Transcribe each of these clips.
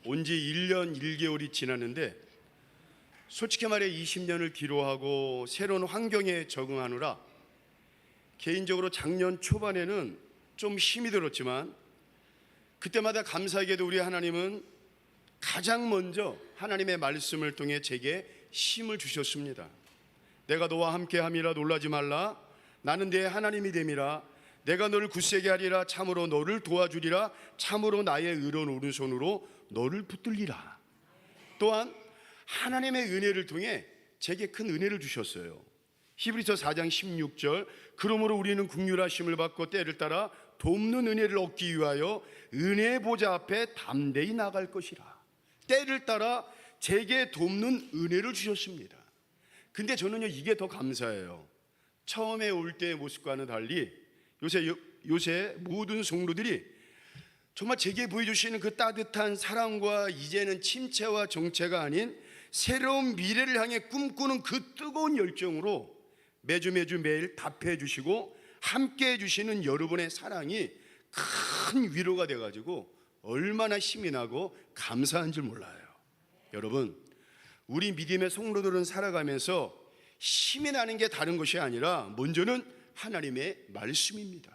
온 지 1년 1개월이 지났는데 솔직히 말해 20년을 기로하고 새로운 환경에 적응하느라 개인적으로 작년 초반에는 좀 힘이 들었지만 그때마다 감사하게도 우리 하나님은 가장 먼저 하나님의 말씀을 통해 제게 힘을 주셨습니다. 내가 너와 함께함이라 놀라지 말라. 나는 네 하나님이 됨이라. 내가 너를 굳세게 하리라. 참으로 너를 도와주리라. 참으로 나의 의로운 오른손으로 너를 붙들리라. 또한 하나님의 은혜를 통해 제게 큰 은혜를 주셨어요. 히브리서 4장 16절 그러므로 우리는 긍휼하심을 받고 때를 따라 돕는 은혜를 얻기 위하여 은혜의 보좌 앞에 담대히 나갈 것이라. 때를 따라 제게 돕는 은혜를 주셨습니다. 근데 저는요 이게 더 감사해요. 처음에 올 때의 모습과는 달리 요새 모든 성도들이 정말 제게 보여주시는 그 따뜻한 사랑과 이제는 침체와 정체가 아닌 새로운 미래를 향해 꿈꾸는 그 뜨거운 열정으로 매주 매일 답해 주시고 함께 해주시는 여러분의 사랑이 큰 위로가 돼가지고 얼마나 힘이 나고 감사한 줄 몰라요. 여러분, 우리 믿음의 성도들은 살아가면서 힘이 나는 게 다른 것이 아니라 먼저는 하나님의 말씀입니다.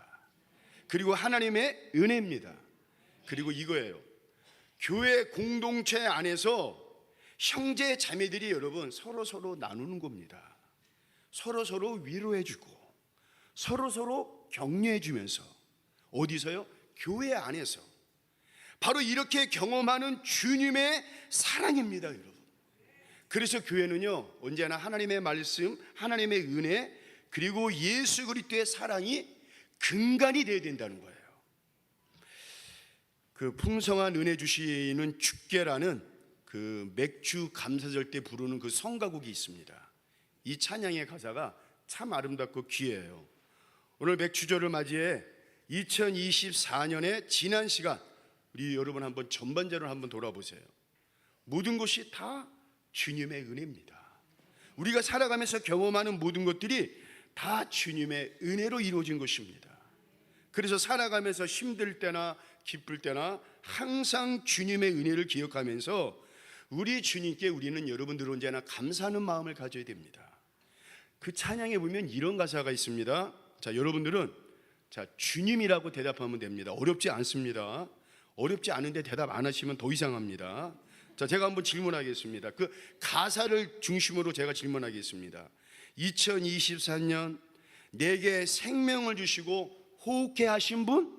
그리고 하나님의 은혜입니다. 그리고 이거예요. 교회 공동체 안에서 형제 자매들이 여러분 서로 나누는 겁니다. 서로 위로해주고 서로 격려해주면서 어디서요? 교회 안에서 바로 이렇게 경험하는 주님의 사랑입니다, 여러분. 그래서 교회는요 언제나 하나님의 말씀, 하나님의 은혜 그리고 예수 그리스도의 사랑이 근간이 되어야 된다는 거예요. 그 풍성한 은혜 주시는 주께라는 그 맥주 감사절 때 부르는 그 성가곡이 있습니다. 이 찬양의 가사가 참 아름답고 귀해요. 오늘 맥주절을 맞이해 2024년의 지난 시간 우리 여러분 한번 전반전을 한번 돌아보세요. 모든 것이 다 주님의 은혜입니다. 우리가 살아가면서 경험하는 모든 것들이 다 주님의 은혜로 이루어진 것입니다. 그래서 살아가면서 힘들 때나 기쁠 때나 항상 주님의 은혜를 기억하면서 우리 주님께 우리는 여러분들 언제나 감사하는 마음을 가져야 됩니다. 그 찬양에 보면 이런 가사가 있습니다. 자, 여러분들은 주님이라고 대답하면 됩니다. 어렵지 않습니다. 어렵지 않은데 대답 안 하시면 더 이상합니다. 자, 제가 한번 질문하겠습니다. 그 가사를 중심으로 제가 질문하겠습니다. 2024년 내게 생명을 주시고 호흡케 하신 분?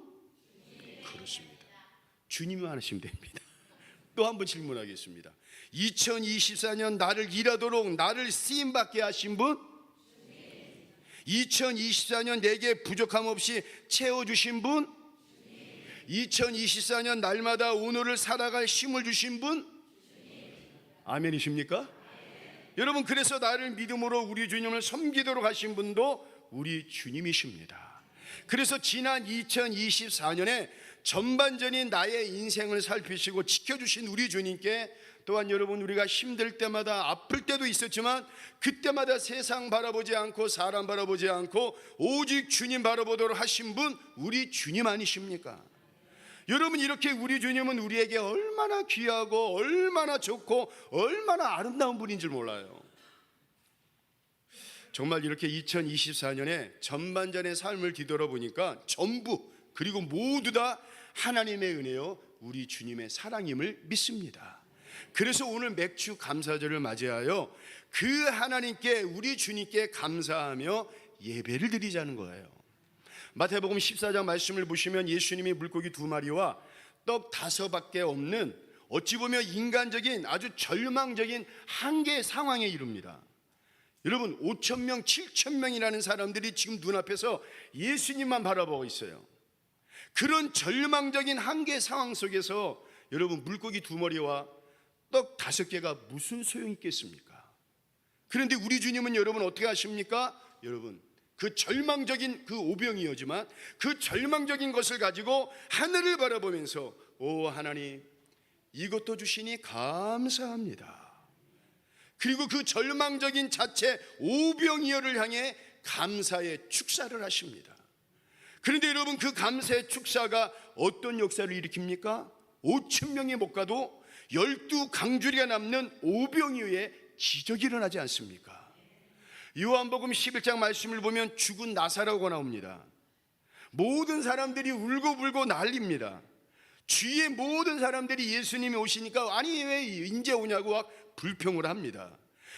그렇습니다. 주님만 하시면 됩니다. 또 한번 질문하겠습니다. 2024년 나를 일하도록 나를 쓰임받게 하신 분? 2024년 내게 부족함 없이 채워주신 분? 2024년 날마다 오늘을 살아갈 힘을 주신 분? 아멘이십니까? 여러분, 그래서 나를 믿음으로 우리 주님을 섬기도록 하신 분도 우리 주님이십니다. 그래서 지난 2024년에 전반전인 나의 인생을 살피시고 지켜주신 우리 주님께 또한 여러분 우리가 힘들 때마다 아플 때도 있었지만 그때마다 세상 바라보지 않고 사람 바라보지 않고 오직 주님 바라보도록 하신 분 우리 주님 아니십니까? 여러분, 이렇게 우리 주님은 우리에게 얼마나 귀하고 얼마나 좋고 얼마나 아름다운 분인 줄 몰라요. 정말 이렇게 2024년에 전반전의 삶을 뒤돌아보니까 전부 그리고 모두 다 하나님의 은혜요 우리 주님의 사랑임을 믿습니다. 그래서 오늘 맥주 감사절을 맞이하여 그 하나님께 우리 주님께 감사하며 예배를 드리자는 거예요. 마태복음 14장 말씀을 보시면 예수님이 물고기 2마리와 떡 5밖에 없는 어찌 보면 인간적인 아주 절망적인 한계 상황에 이릅니다. 여러분, 5,000명 7,000명이라는 사람들이 지금 눈앞에서 예수님만 바라보고 있어요. 그런 절망적인 한계 상황 속에서 여러분 물고기 2마리와 떡 5개가 무슨 소용이 있겠습니까? 그런데 우리 주님은 여러분 어떻게 하십니까? 여러분, 그 절망적인 그 오병이어지만 그 절망적인 것을 가지고 하늘을 바라보면서 오 하나님, 이것도 주시니 감사합니다. 그리고 그 절망적인 자체 오병이어를 향해 감사의 축사를 하십니다. 그런데 여러분, 그 감사의 축사가 어떤 역사를 일으킵니까? 5,000명이 못 가도 12강줄기가 남는 오병이어의 기적이 일어나지 않습니까? 요한복음 11장 말씀을 보면 죽은 나사로가 나옵니다. 모든 사람들이 울고불고 난립니다. 주위의 모든 사람들이 예수님이 오시니까 아니 왜 이제 오냐고 막 불평을 합니다.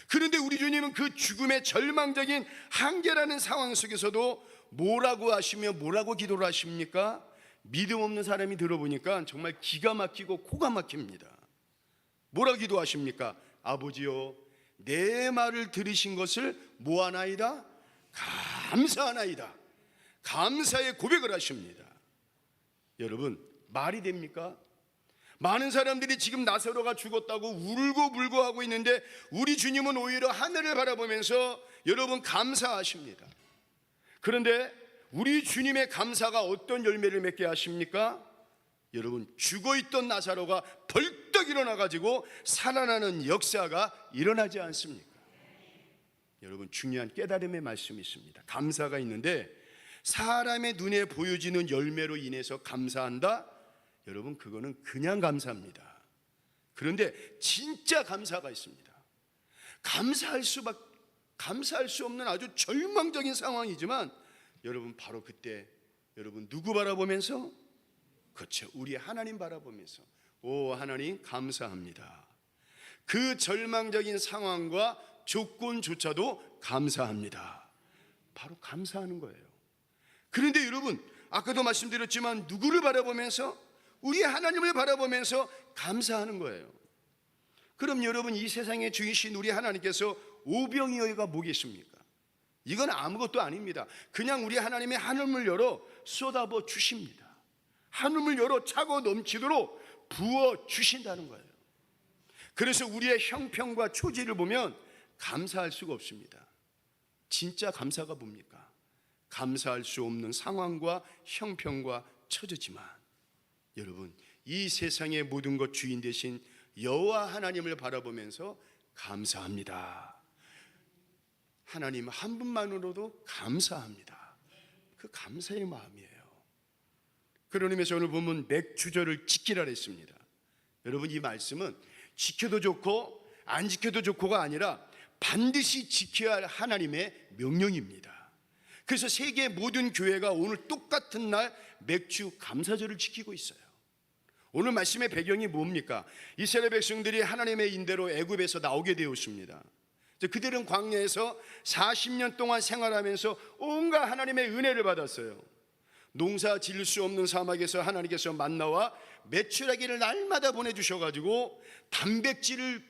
그런데 우리 주님은 그 죽음의 절망적인 한계라는 상황 속에서도 뭐라고 하시며 뭐라고 기도를 하십니까? 믿음 없는 사람이 들어보니까 정말 기가 막히고 코가 막힙니다. 뭐라고 기도하십니까? 아버지요, 내 말을 들으신 것을 뭐하나이다? 감사하나이다. 감사의 고백을 하십니다. 여러분, 말이 됩니까? 많은 사람들이 지금 나사로가 죽었다고 울고불고 하고 있는데 우리 주님은 오히려 하늘을 바라보면서 여러분 감사하십니다. 그런데 우리 주님의 감사가 어떤 열매를 맺게 하십니까? 여러분, 죽어있던 나사로가 벌떡 일어나가지고 살아나는 역사가 일어나지 않습니까? 여러분, 중요한 깨달음의 말씀이 있습니다. 감사가 있는데 사람의 눈에 보여지는 열매로 인해서 감사한다? 여러분, 그거는 그냥 감사합니다. 그런데 진짜 감사가 있습니다. 감사할 수 없는 아주 절망적인 상황이지만 여러분, 바로 그때 여러분 누구 바라보면서? 그렇죠, 우리 하나님 바라보면서 오 하나님 감사합니다. 그 절망적인 상황과 조건조차도 감사합니다. 바로 감사하는 거예요. 그런데 여러분, 아까도 말씀드렸지만 누구를 바라보면서? 우리 하나님을 바라보면서 감사하는 거예요. 그럼 여러분, 이 세상의 주이신 우리 하나님께서 오병이어가 뭐겠습니까? 이건 아무것도 아닙니다. 그냥 우리 하나님의 하늘문을 열어 쏟아부어 주십니다. 하늘문을 열어 차고 넘치도록 부어 주신다는 거예요. 그래서 우리의 형편과 처지를 보면 감사할 수가 없습니다. 진짜 감사가 뭡니까? 감사할 수 없는 상황과 형편과 처지지만 여러분, 이 세상의 모든 것 주인 되신 여호와 하나님을 바라보면서 감사합니다. 하나님 한 분만으로도 감사합니다. 그 감사의 마음이에요. 그런 의미에서 오늘 보면 맥주절을 지키라 했습니다. 여러분, 이 말씀은 지켜도 좋고 안 지켜도 좋고가 아니라 반드시 지켜야 할 하나님의 명령입니다. 그래서 세계 모든 교회가 오늘 똑같은 날 맥주 감사절을 지키고 있어요. 오늘 말씀의 배경이 뭡니까? 이스라엘 백성들이 하나님의 인대로 애굽에서 나오게 되었습니다. 그들은 광야에서 40년 동안 생활하면서 온갖 하나님의 은혜를 받았어요. 농사 지을 수 없는 사막에서 하나님께서 만나와 메추라기를 날마다 보내주셔가지고 단백질을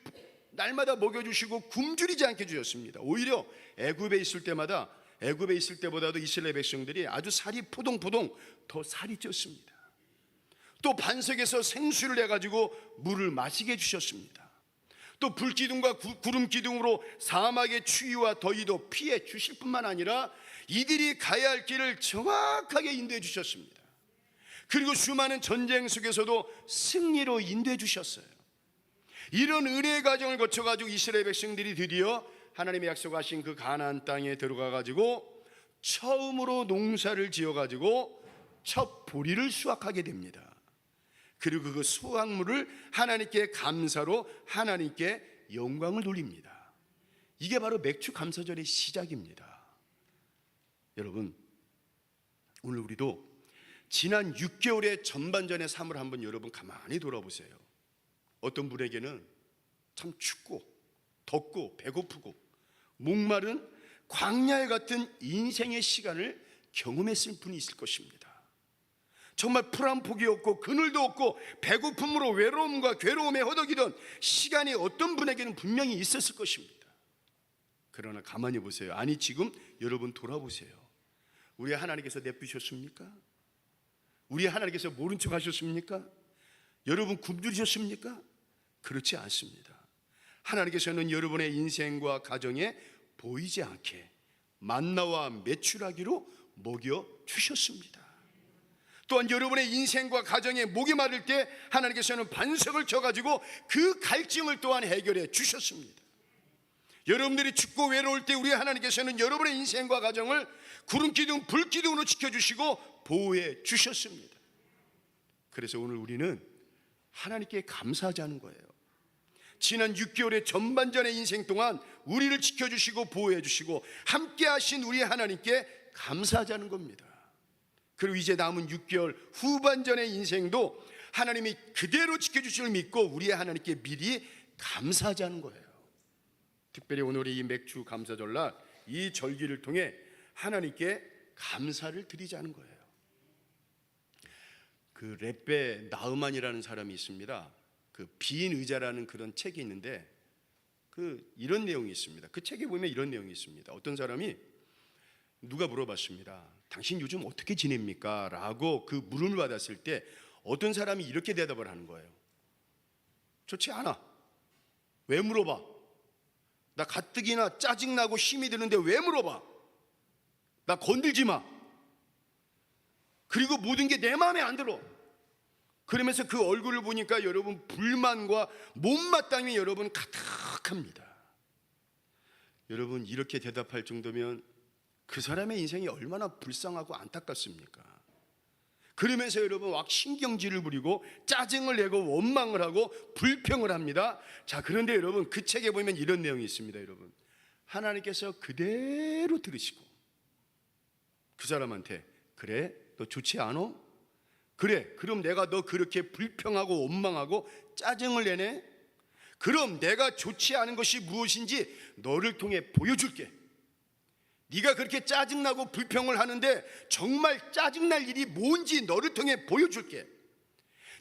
날마다 먹여주시고 굶주리지 않게 주셨습니다. 오히려 애굽에 있을 때보다도 이스라엘 백성들이 아주 살이 포동포동 더 살이 쪘습니다. 또 반석에서 생수를 내가지고 물을 마시게 해주셨습니다. 또 불기둥과 구름기둥으로 사막의 추위와 더위도 피해 주실 뿐만 아니라 이들이 가야 할 길을 정확하게 인도해 주셨습니다. 그리고 수많은 전쟁 속에서도 승리로 인도해 주셨어요. 이런 은혜의 과정을 거쳐가지고 이스라엘 백성들이 드디어 하나님의 약속하신 그 가나안 땅에 들어가가지고 처음으로 농사를 지어가지고 첫 보리를 수확하게 됩니다. 그리고 그 수확물을 하나님께 감사로 하나님께 영광을 돌립니다. 이게 바로 맥주 감사절의 시작입니다. 여러분, 오늘 우리도 지난 6개월의 전반전의 삶을 한번 여러분 가만히 돌아보세요. 어떤 분에게는 참 춥고 덥고 배고프고 목마른 광야에 같은 인생의 시간을 경험했을 분이 있을 것입니다. 정말 풀 한 폭이 없고 그늘도 없고 배고픔으로 외로움과 괴로움에 허덕이던 시간이 어떤 분에게는 분명히 있었을 것입니다. 그러나 가만히 보세요. 아니, 지금 여러분 돌아보세요. 우리 하나님께서 내쁘셨습니까? 우리 하나님께서 모른 척 하셨습니까? 여러분 굶주리셨습니까? 그렇지 않습니다. 하나님께서는 여러분의 인생과 가정에 보이지 않게 만나와 메추라기로 먹여 주셨습니다. 또한 여러분의 인생과 가정에 목이 마를 때 하나님께서는 반석을 쳐가지고 그 갈증을 또한 해결해 주셨습니다. 여러분들이 춥고 외로울 때 우리 하나님께서는 여러분의 인생과 가정을 구름기둥, 불기둥으로 지켜주시고 보호해 주셨습니다. 그래서 오늘 우리는 하나님께 감사하자는 거예요. 지난 6개월의 전반전의 인생 동안 우리를 지켜주시고 보호해주시고 함께 하신 우리 하나님께 감사하자는 겁니다. 그리고 이제 남은 6개월 후반전의 인생도 하나님이 그대로 지켜주심을 믿고 우리의 하나님께 미리 감사하자는 거예요. 특별히 오늘의 이 맥주 감사절날 이 절기를 통해 하나님께 감사를 드리자는 거예요. 그 렙베 나흐만이라는 사람이 있습니다. 그 빈 의자라는 그런 책이 있는데 이런 내용이 있습니다. 그 책에 보면 이런 내용이 있습니다. 어떤 사람이 누가 물어봤습니다. 당신 요즘 어떻게 지냅니까? 라고 그 물음을 받았을 때 어떤 사람이 이렇게 대답을 하는 거예요. 좋지 않아. 왜 물어봐? 나 가뜩이나 짜증나고 힘이 드는데 왜 물어봐? 나 건들지 마. 그리고 모든 게 내 마음에 안 들어. 그러면서 그 얼굴을 보니까 여러분 불만과 못마땅함이 여러분 가득합니다. 여러분 이렇게 대답할 정도면 그 사람의 인생이 얼마나 불쌍하고 안타깝습니까? 그러면서 여러분 막 신경질을 부리고 짜증을 내고 원망을 하고 불평을 합니다. 자, 그런데 여러분 그 책에 보면 이런 내용이 있습니다. 여러분 하나님께서 그대로 들으시고 그 사람한테 그래? 너 좋지 않아? 그래, 그럼 내가 너 그렇게 불평하고 원망하고 짜증을 내네? 그럼 내가 좋지 않은 것이 무엇인지 너를 통해 보여줄게. 네가 그렇게 짜증나고 불평을 하는데 정말 짜증날 일이 뭔지 너를 통해 보여줄게.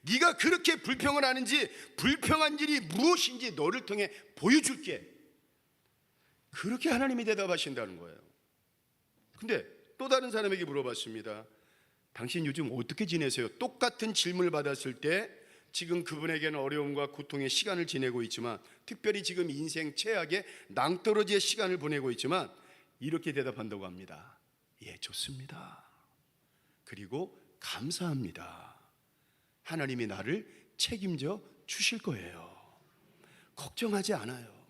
네가 그렇게 불평을 하는지 불평한 일이 무엇인지 너를 통해 보여줄게. 그렇게 하나님이 대답하신다는 거예요. 근데 또 다른 사람에게 물어봤습니다. 당신 요즘 어떻게 지내세요? 똑같은 질문을 받았을 때 지금 그분에게는 어려움과 고통의 시간을 지내고 있지만 특별히 지금 인생 최악의 낭떠러지의 시간을 보내고 있지만 이렇게 대답한다고 합니다. 예, 좋습니다. 그리고 감사합니다. 하나님이 나를 책임져 주실 거예요. 걱정하지 않아요.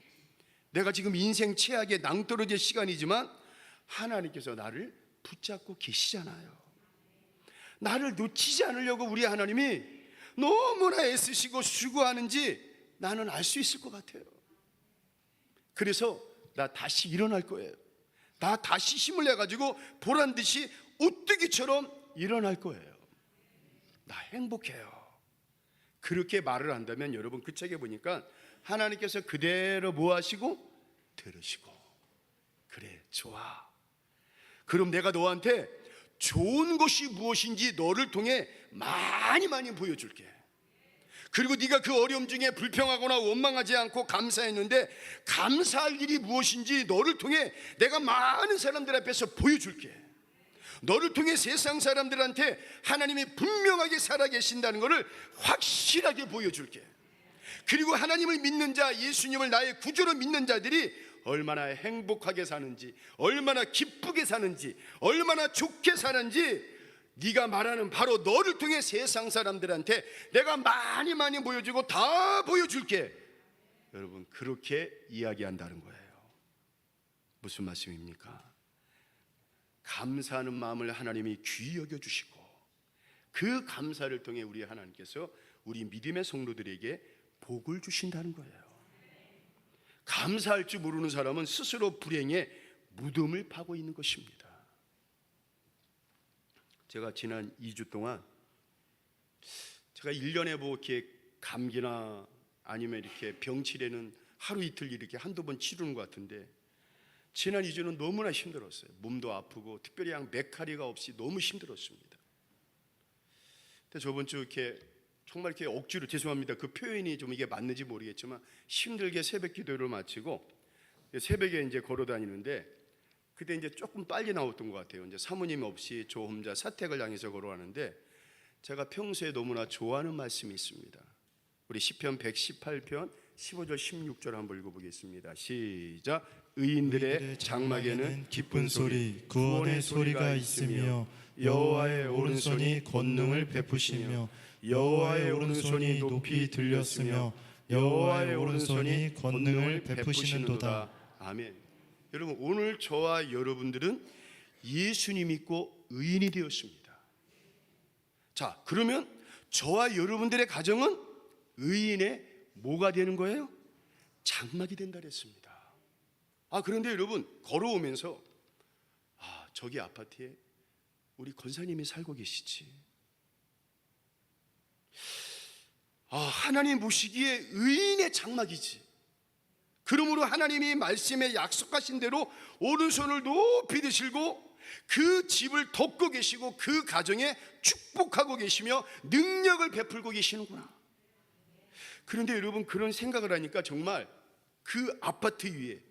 내가 지금 인생 최악의 낭떠러지의 시간이지만 하나님께서 나를 붙잡고 계시잖아요. 나를 놓치지 않으려고 우리 하나님이 너무나 애쓰시고 수고하는지 나는 알 수 있을 것 같아요. 그래서 나 다시 일어날 거예요. 나 다시 힘을 내가지고 보란듯이 오뜨기처럼 일어날 거예요. 나 행복해요. 그렇게 말을 한다면 여러분 그 책에 보니까 하나님께서 그대로 뭐 하시고 들으시고 그래 좋아. 그럼 내가 너한테 좋은 것이 무엇인지 너를 통해 많이 보여줄게. 그리고 네가 그 어려움 중에 불평하거나 원망하지 않고 감사했는데 감사할 일이 무엇인지 너를 통해 내가 많은 사람들 앞에서 보여줄게. 너를 통해 세상 사람들한테 하나님이 분명하게 살아계신다는 것을 확실하게 보여줄게. 그리고 하나님을 믿는 자, 예수님을 나의 구주로 믿는 자들이 얼마나 행복하게 사는지, 얼마나 기쁘게 사는지, 얼마나 좋게 사는지 네가 말하는 바로 너를 통해 세상 사람들한테 내가 많이 보여주고 다 보여줄게. 여러분 그렇게 이야기한다는 거예요. 무슨 말씀입니까? 감사하는 마음을 하나님이 귀히 여겨주시고 그 감사를 통해 우리 하나님께서 우리 믿음의 성도들에게 복을 주신다는 거예요. 감사할 줄 모르는 사람은 스스로 불행에 무덤을 파고 있는 것입니다. 제가 지난 2주 동안 제가 1년에 뭐 이렇게 감기나 아니면 이렇게 병치레는 하루 이틀 이렇게 한두 번 치르는 것 같은데 지난 2주는 너무나 힘들었어요. 몸도 아프고 특별히 메카리가 없이 너무 힘들었습니다. 근데 저번 주 이렇게 정말 이렇게 억지로, 죄송합니다. 그 표현이 좀 이게 맞는지 모르겠지만 힘들게 새벽 기도를 마치고 새벽에 이제 걸어 다니는데 그때 이제 조금 빨리 나왔던 것 같아요. 이제 사모님 없이 저 혼자 사택을 향해서 걸어가는데 제가 평소에 너무나 좋아하는 말씀이 있습니다. 우리 시편 118편 15절 16절 한번 읽어보겠습니다. 시작. 의인들의 장막에는 기쁜 소리, 구원의 소리가 있으며 여호와의 오른손이 권능을 베푸시며 여호와의 오른손이 높이 들렸으며 여호와의 오른손이 권능을 베푸시는도다. 아멘. 여러분 오늘 저와 여러분들은 예수님 믿고 의인이 되었습니다. 자, 그러면 저와 여러분들의 가정은 의인의 뭐가 되는 거예요? 장막이 된다 그랬습니다. 그런데 여러분, 걸어오면서 저기 아파트에 우리 권사님이 살고 계시지. 하나님 보시기에 의인의 장막이지. 그러므로 하나님이 말씀에 약속하신 대로 오른손을 높이 드시고 그 집을 돕고 계시고 그 가정에 축복하고 계시며 능력을 베풀고 계시는구나. 그런데 여러분, 그런 생각을 하니까 정말 그 아파트 위에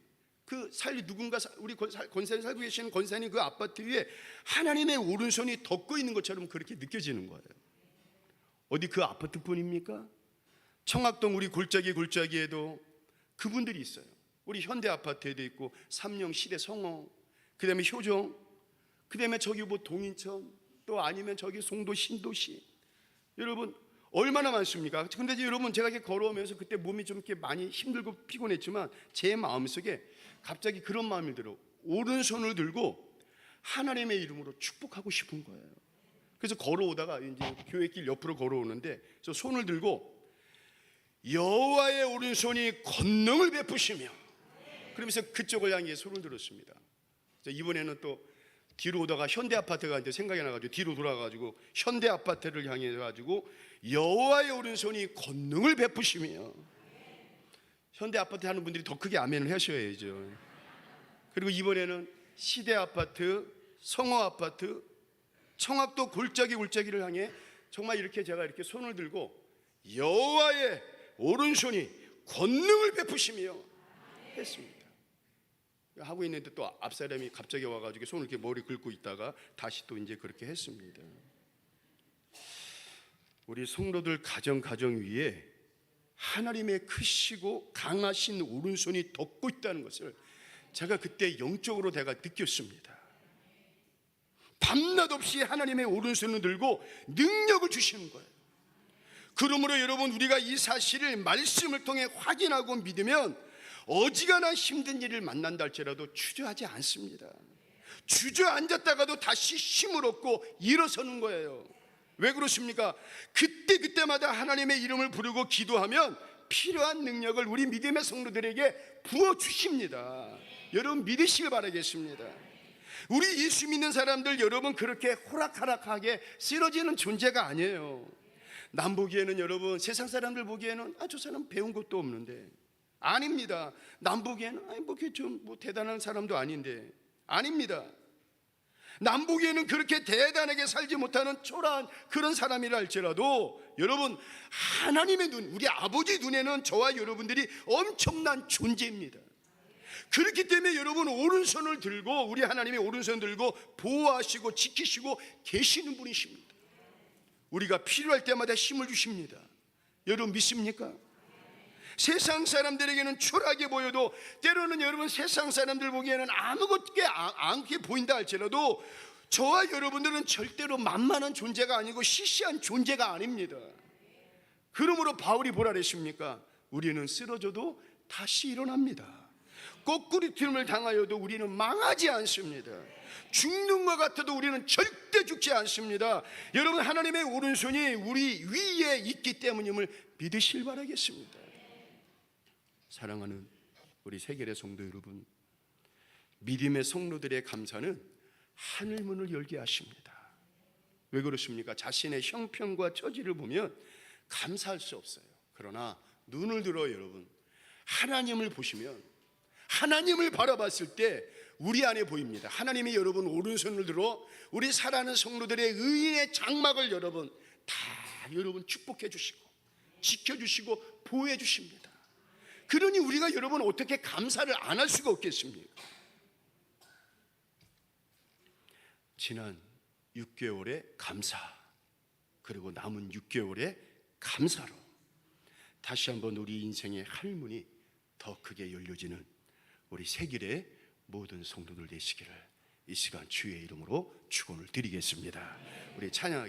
우리 권사님 살고 계시는 권사님 그 아파트 위에 하나님의 오른손이 덮고 있는 것처럼 그렇게 느껴지는 거예요. 어디 그 아파트뿐입니까? 청학동 우리 골짜기에도 그분들이 있어요. 우리 현대 아파트에도 있고 삼령 시대 성호, 그 다음에 효정, 그 다음에 저기 동인천, 또 아니면 저기 송도 신도시. 여러분 얼마나 많습니까? 근데 여러분, 제가 이렇게 걸어오면서 그때 몸이 좀 이렇게 많이 힘들고 피곤했지만 제 마음속에 갑자기 그런 마음이 들어. 오른손을 들고 하나님의 이름으로 축복하고 싶은 거예요. 그래서 걸어오다가 이제 교회길 옆으로 걸어오는데 저 손을 들고 여호와의 오른손이 권능을 베푸시며, 그러면서 그쪽을 향해 손을 들었습니다. 이번에는 또 뒤로 오다가 현대 아파트가 이제 생각이 나가지고 뒤로 돌아가지고 현대 아파트를 향해 가지고 여호와의 오른손이 권능을 베푸시며. 현대 아파트 하는 분들이 더 크게 아멘을 하셔야죠. 그리고 이번에는 시대 아파트, 성호 아파트, 청학도 골짜기를 향해 정말 이렇게 제가 이렇게 손을 들고 여호와의 오른손이 권능을 베푸시며 했습니다. 하고 있는데 또 앞사람이 갑자기 와가지고 손을 이렇게 머리 긁고 있다가 다시 또 이제 그렇게 했습니다. 우리 성도들 가정 위에 하나님의 크시고 강하신 오른손이 덮고 있다는 것을 제가 그때 영적으로 내가 느꼈습니다. 밤낮 없이 하나님의 오른손을 들고 능력을 주시는 거예요. 그러므로 여러분, 우리가 이 사실을 말씀을 통해 확인하고 믿으면 어지간한 힘든 일을 만난다 할지라도 주저하지 않습니다. 주저앉았다가도 다시 힘을 얻고 일어서는 거예요. 왜 그렇습니까? 그때마다 하나님의 이름을 부르고 기도하면 필요한 능력을 우리 믿음의 성도들에게 부어주십니다. 여러분 믿으시길 바라겠습니다. 우리 예수 믿는 사람들, 여러분 그렇게 호락호락하게 쓰러지는 존재가 아니에요. 남 보기에는, 여러분 세상 사람들 보기에는 저 사람 배운 것도 없는데, 아닙니다. 남 보기에는 뭐 대단한 사람도 아닌데, 아닙니다. 남 보기에는 그렇게 대단하게 살지 못하는 초라한 그런 사람이라 할지라도 여러분, 하나님의 눈, 우리 아버지 눈에는 저와 여러분들이 엄청난 존재입니다. 그렇기 때문에 여러분, 오른손을 들고, 우리 하나님의 오른손을 들고 보호하시고 지키시고 계시는 분이십니다. 우리가 필요할 때마다 힘을 주십니다. 여러분 믿습니까? 세상 사람들에게는 초라하게 보여도 때로는 여러분 세상 사람들 보기에는 아무것도 않게 보인다 할지라도 저와 여러분들은 절대로 만만한 존재가 아니고 시시한 존재가 아닙니다. 그러므로 바울이 뭐라 그랬습니까? 우리는 쓰러져도 다시 일어납니다. 거꾸리팀을 당하여도 우리는 망하지 않습니다. 죽는 것 같아도 우리는 절대 죽지 않습니다. 여러분, 하나님의 오른손이 우리 위에 있기 때문임을 믿으실 바라겠습니다. 사랑하는 우리 세계의 성도 여러분, 믿음의 성도들의 감사는 하늘문을 열게 하십니다. 왜 그렇습니까? 자신의 형편과 처지를 보면 감사할 수 없어요. 그러나 눈을 들어 여러분, 하나님을 보시면, 하나님을 바라봤을 때 우리 안에 보입니다. 하나님이 여러분 오른손을 들어 우리 살아가는 성도들의 의인의 장막을 여러분 다 여러분 축복해 주시고 지켜주시고 보호해 주십니다. 그러니 우리가 여러분 어떻게 감사를 안 할 수가 없겠습니까? 지난 6개월의 감사, 그리고 남은 6개월의 감사로 다시 한번 우리 인생의 할문이 더 크게 열려지는 우리 세길의 모든 성도들 되시기를 이 시간 주의 이름으로 축원을 드리겠습니다. 우리 찬양